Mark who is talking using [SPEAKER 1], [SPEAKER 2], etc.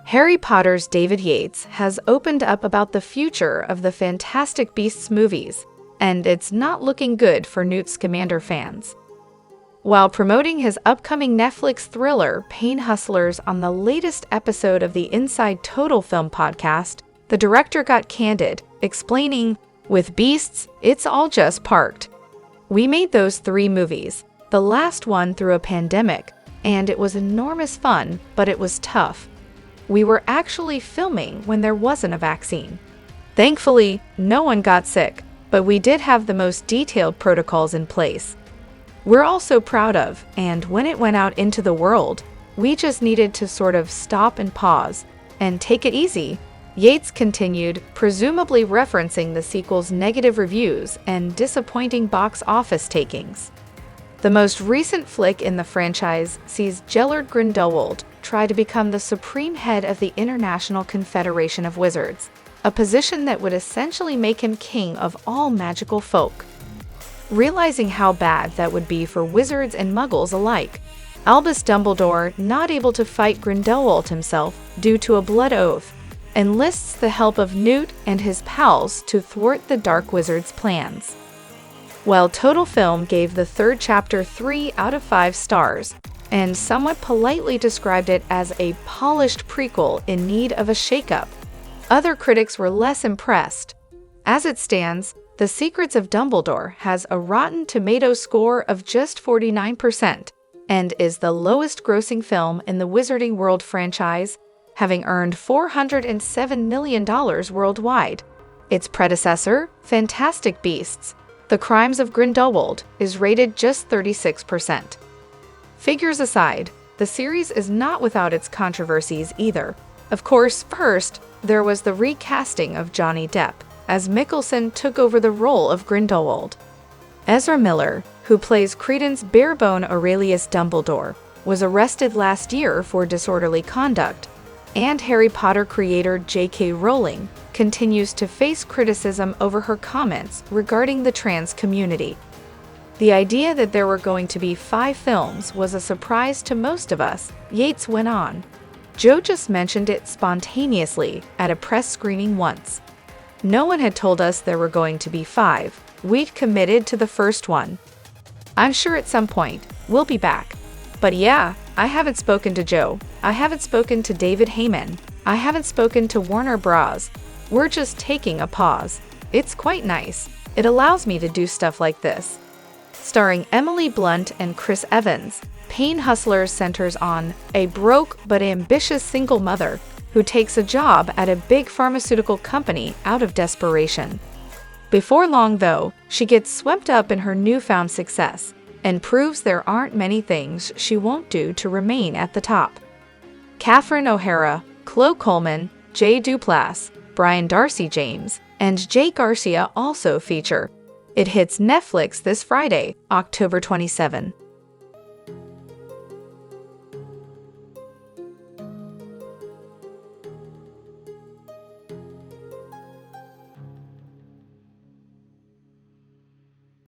[SPEAKER 1] Harry Potter's David Yates has opened up about the future of the Fantastic Beasts movies, and it's not looking good for Newt Scamander fans. While promoting his upcoming Netflix thriller, Pain Hustlers, on the latest episode of the Inside Total Film podcast, the director got candid, explaining, "With Beasts, it's all just parked. We made those 3 movies, the last one through a pandemic, and it was enormous fun, but it was tough. We were actually filming when there wasn't a vaccine. Thankfully, no one got sick, but we did have the most detailed protocols in place. We're all so proud of, and when it went out into the world, we just needed to sort of stop and pause and take it easy." Yates continued, presumably referencing the sequel's negative reviews and disappointing box office takings. The most recent flick in the franchise sees Gellert Grindelwald try to become the supreme head of the International Confederation of Wizards, a position that would essentially make him king of all magical folk. Realizing how bad that would be for wizards and muggles alike, Albus Dumbledore, not able to fight Grindelwald himself due to a blood oath, enlists the help of Newt and his pals to thwart the Dark Wizard's plans. While Total Film gave the 3rd chapter 3 out of 5 stars, and somewhat politely described it as a polished prequel in need of a shakeup, other critics were less impressed. As it stands, The Secrets of Dumbledore has a Rotten Tomatoes score of just 49% and is the lowest-grossing film in the Wizarding World franchise, having earned $407 million worldwide. Its predecessor, Fantastic Beasts: The Crimes of Grindelwald, is rated just 36%. Figures aside, the series is not without its controversies either. Of course, first, there was the recasting of Johnny Depp, as Mikkelsen took over the role of Grindelwald. Ezra Miller, who plays Credence Barebone Aurelius Dumbledore, was arrested last year for disorderly conduct, and Harry Potter creator J.K. Rowling continues to face criticism over her comments regarding the trans community. The idea that there were going to be 5 films was a surprise to most of us, Yates went on. Joe just mentioned it spontaneously at a press screening once. No one had told us there were going to be 5. We'd committed to the first one. I'm sure at some point, we'll be back. But yeah, I haven't spoken to Joe. I haven't spoken to David Heyman. I haven't spoken to Warner Bros. We're just taking a pause. It's quite nice. It allows me to do stuff like this." Starring Emily Blunt and Chris Evans, Pain Hustlers centers on a broke but ambitious single mother who takes a job at a big pharmaceutical company out of desperation. Before long, though, she gets swept up in her newfound success and proves there aren't many things she won't do to remain at the top. Catherine O'Hara, Chloe Coleman, Jay Duplass, Brian Darcy James, and Jay Garcia also feature. It hits Netflix this Friday, October 27.